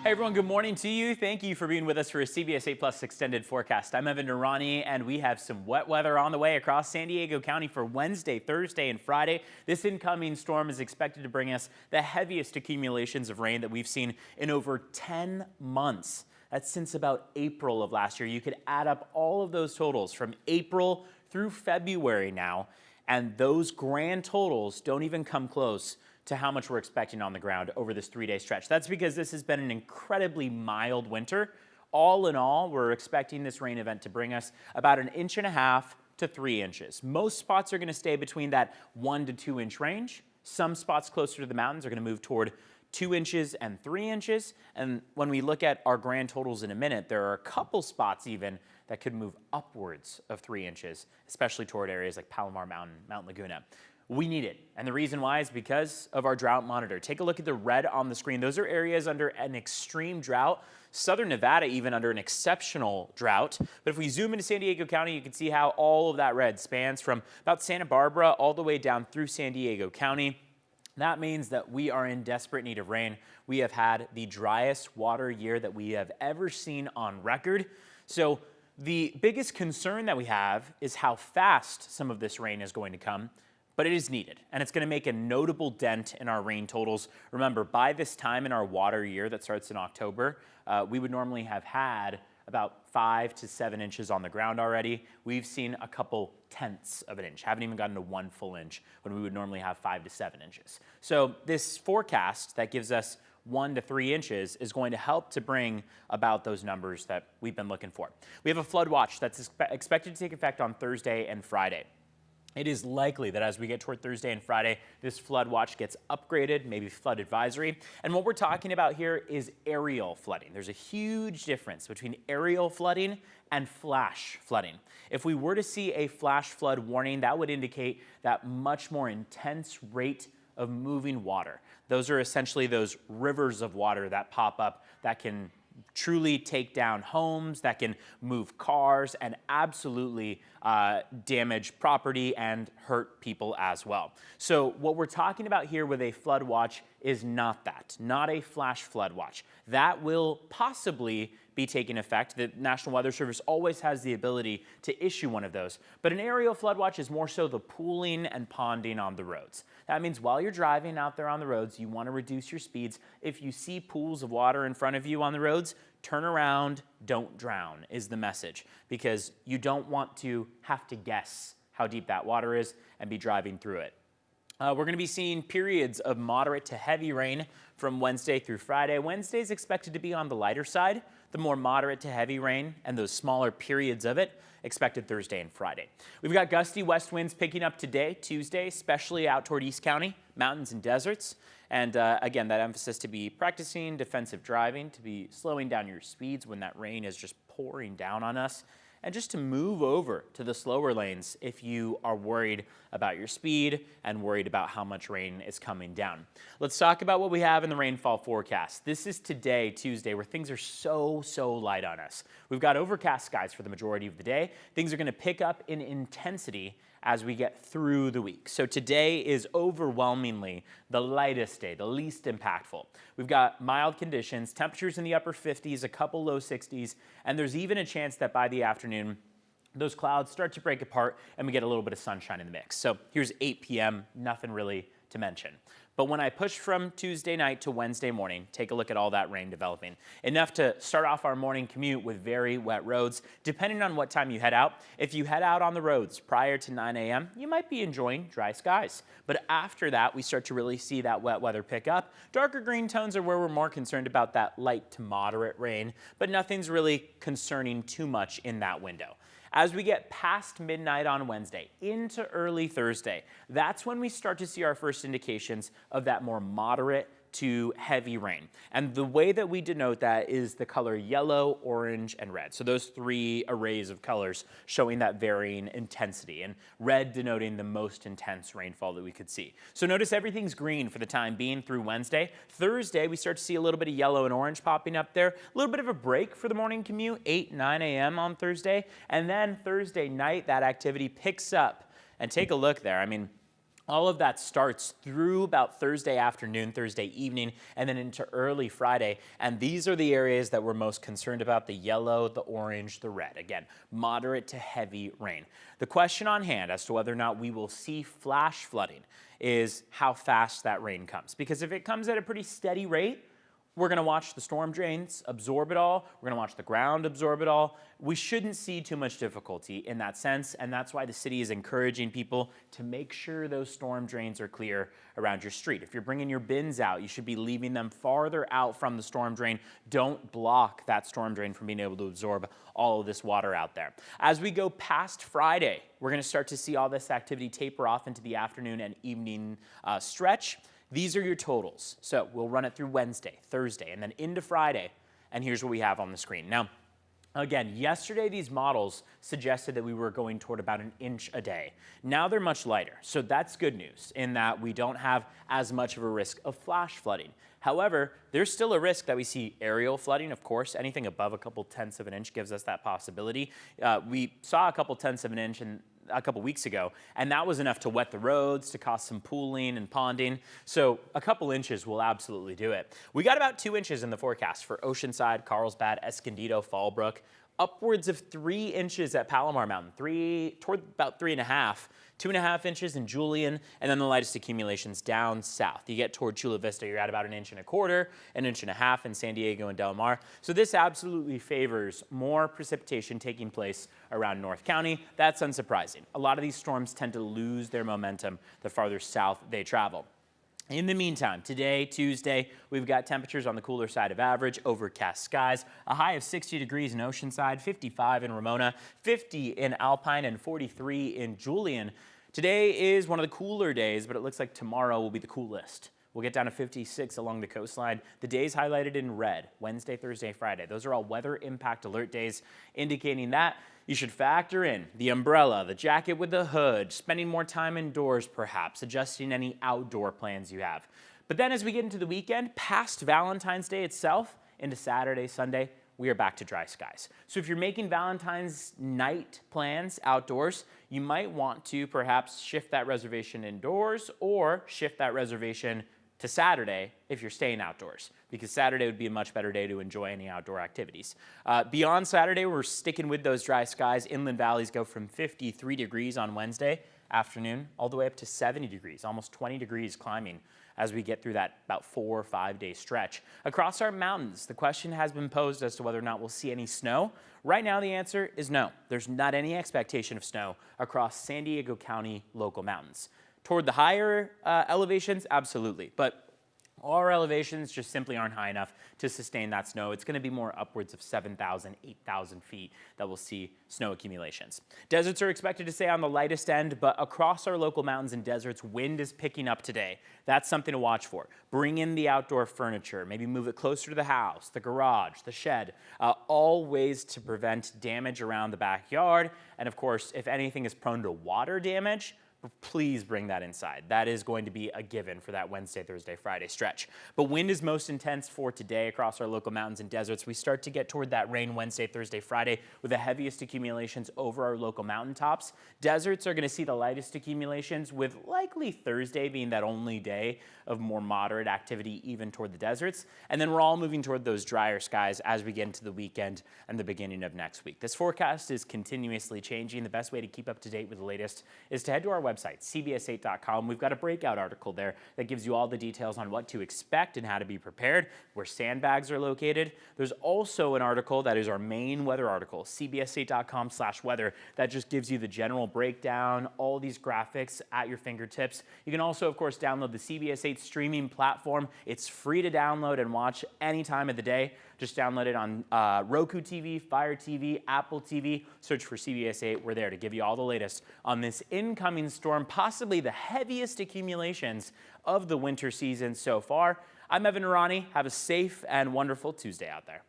Hey everyone, good morning to you. Thank you for being with us for a CBS 8 Plus extended forecast. I'm Evan Durrani, and we have some wet weather on the way across San Diego County for Wednesday, Thursday, and Friday. This incoming storm is expected to bring us the heaviest accumulations of rain that we've seen in over 10 months. That's since about April of last year. You could add up all of those totals from April through February now, and those grand totals don't even come close to how much we're expecting on the ground over this 3-day stretch. That's because this has been an incredibly mild winter. All in all, we're expecting this rain event to bring us about 1.5 to 3 inches. Most spots are going to stay between that 1 to 2 inch range. Some spots closer to the mountains are going to move toward 2 inches and 3 inches. And when we look at our grand totals in a minute, there are a couple spots even that could move upwards of 3 inches, especially toward areas like Palomar Mountain, Mount Laguna. We need it, and the reason why is because of our drought monitor. Take a look at the red on the screen. Those are areas under an extreme drought. Southern Nevada even under an exceptional drought. But if we zoom into San Diego County, you can see how all of that red spans from about Santa Barbara all the way down through San Diego County. That means that we are in desperate need of rain. We have had the driest water year that we have ever seen on record. So the biggest concern that we have is how fast some of this rain is going to come. But it is needed, and it's going to make a notable dent in our rain totals. Remember, by this time in our water year that starts in October, we would normally have had about 5 to 7 inches on the ground already. We've seen a couple tenths of an inch, haven't even gotten to 1 full inch when we would normally have 5 to 7 inches. So this forecast that gives us 1 to 3 inches is going to help to bring about those numbers that we've been looking for. We have a flood watch that's expected to take effect on Thursday and Friday. It is likely that as we get toward Thursday and Friday, this flood watch gets upgraded, maybe flood advisory. And what we're talking about here is aerial flooding. There's a huge difference between aerial flooding and flash flooding. If we were to see a flash flood warning, that would indicate that much more intense rate of moving water. Those are essentially those rivers of water that pop up that can truly take down homes, that can move cars, and absolutely damage property and hurt people as well. So what we're talking about here with a flood watch is not that, not a flash flood watch. That will possibly be taking effect. The National Weather Service always has the ability to issue one of those. But an aerial flood watch is more so the pooling and ponding on the roads. That means while you're driving out there on the roads, you want to reduce your speeds. If you see pools of water in front of you on the roads, turn around, don't drown is the message, because you don't want to have to guess how deep that water is and be driving through it. We're going to be seeing periods of moderate to heavy rain from Wednesday through Friday. Wednesday is expected to be on the lighter side. The more moderate to heavy rain and those smaller periods of it expected Thursday and Friday. We've got gusty west winds picking up today, Tuesday, especially out toward East County, mountains and deserts. And again, that emphasis to be practicing defensive driving, to be slowing down your speeds when that rain is just pouring down on us, and just to move over to the slower lanes if you are worried about your speed and worried about how much rain is coming down. Let's talk about what we have in the rainfall forecast. This is today, Tuesday, where things are so light on us. We've got overcast skies for the majority of the day. Things are going to pick up in intensity as we get through the week. So today is overwhelmingly the lightest day, the least impactful. We've got mild conditions, temperatures in the upper 50s, a couple low 60s, and there's even a chance that by the afternoon, those clouds start to break apart and we get a little bit of sunshine in the mix. So here's 8 p.m., nothing really to mention. But when I push from Tuesday night to Wednesday morning, take a look at all that rain developing. Enough to start off our morning commute with very wet roads. Depending on what time you head out, if you head out on the roads prior to 9 a.m., you might be enjoying dry skies. But after that, we start to really see that wet weather pick up. Darker green tones are where we're more concerned about that light to moderate rain, but nothing's really concerning too much in that window. As we get past midnight on Wednesday into early Thursday, that's when we start to see our first indications of that more moderate to heavy rain. And the way that we denote that is the color yellow, orange, and red. So those three arrays of colors showing that varying intensity, and red denoting the most intense rainfall that we could see. So notice everything's green for the time being through Wednesday. Thursday, we start to see a little bit of yellow and orange popping up there. A little bit of a break for the morning commute, 8, 9 a.m. on Thursday. And then Thursday night, that activity picks up. And take a look there. I mean, All of that starts through about Thursday afternoon, Thursday evening, and then into early Friday. And these are the areas that we're most concerned about: the yellow, the orange, the red. Again, moderate to heavy rain. The question on hand as to whether or not we will see flash flooding is how fast that rain comes. Because if it comes at a pretty steady rate, we're going to watch the storm drains absorb it all. We're going to watch the ground absorb it all. We shouldn't see too much difficulty in that sense, and that's why the city is encouraging people to make sure those storm drains are clear around your street. If you're bringing your bins out, you should be leaving them farther out from the storm drain. Don't block that storm drain from being able to absorb all of this water out there. As we go past Friday, we're going to start to see all this activity taper off into the afternoon and evening stretch. These are your totals. So we'll run it through Wednesday, Thursday, and then into Friday. And here's what we have on the screen. Now, again, yesterday these models suggested that we were going toward about an inch a day. Now they're much lighter. So that's good news in that we don't have as much of a risk of flash flooding. However, there's still a risk that we see aerial flooding. Of course, anything above a couple tenths of an inch gives us that possibility. We saw a couple tenths of an inch a couple weeks ago, and that was enough to wet the roads, to cause some pooling and ponding. So a couple inches will absolutely do it. We got about 2 inches in the forecast for Oceanside, Carlsbad, Escondido, Fallbrook, upwards of 3 inches at Palomar Mountain, toward about 3.5, 2.5 inches in Julian, and then the lightest accumulations down south. You get toward Chula Vista, you're at about 1.25 inches, 1.5 inches in San Diego and Del Mar. So this absolutely favors more precipitation taking place around North County. That's unsurprising. A lot of these storms tend to lose their momentum the farther south they travel. In the meantime, today, Tuesday, we've got temperatures on the cooler side of average, overcast skies, a high of 60 degrees in Oceanside, 55 in Ramona, 50 in Alpine, and 43 in Julian. Today is one of the cooler days, but it looks like tomorrow will be the coolest. We'll get down to 56 along the coastline. The days highlighted in red, Wednesday, Thursday, Friday. Those are all weather impact alert days, indicating that you should factor in the umbrella, the jacket with the hood, spending more time indoors perhaps, adjusting any outdoor plans you have. But then as we get into the weekend, past Valentine's Day itself, into Saturday, Sunday, we are back to dry skies. So if you're making Valentine's night plans outdoors, you might want to perhaps shift that reservation indoors or shift that reservation to Saturday if you're staying outdoors, because Saturday would be a much better day to enjoy any outdoor activities. Beyond Saturday, we're sticking with those dry skies. Inland valleys go from 53 degrees on Wednesday afternoon all the way up to 70 degrees, almost 20 degrees climbing as we get through that about 4 or 5 day stretch. Across our mountains, the question has been posed as to whether or not we'll see any snow. Right now, the answer is no. There's not any expectation of snow across San Diego County local mountains. Toward the higher elevations, absolutely. But our elevations just simply aren't high enough to sustain that snow. It's going to be more upwards of 7,000, 8,000 feet that we'll see snow accumulations. Deserts are expected to stay on the lightest end, but across our local mountains and deserts, wind is picking up today. That's something to watch for. Bring in the outdoor furniture, maybe move it closer to the house, the garage, the shed, all ways to prevent damage around the backyard. And of course, if anything is prone to water damage, please bring that inside. That is going to be a given for that Wednesday, Thursday, Friday stretch. But wind is most intense for today across our local mountains and deserts. We start to get toward that rain Wednesday, Thursday, Friday with the heaviest accumulations over our local mountaintops. Deserts are going to see the lightest accumulations, with likely Thursday being that only day of more moderate activity even toward the deserts. And then we're all moving toward those drier skies as we get into the weekend and the beginning of next week. This forecast is continuously changing. The best way to keep up to date with the latest is to head to our website, cbs8.com. We've got a breakout article there that gives you all the details on what to expect and how to be prepared, where sandbags are located. There's also an article that is our main weather article, cbs8.com/weather, that just gives you the general breakdown, all these graphics at your fingertips. You can also, of course, download the CBS 8 streaming platform. It's free to download and watch any time of the day. Just download it on Roku TV, Fire TV, Apple TV. Search for CBS 8. We're there to give you all the latest on this incoming storm, possibly the heaviest accumulations of the winter season so far. I'm Evan Irani. Have a safe and wonderful Tuesday out there.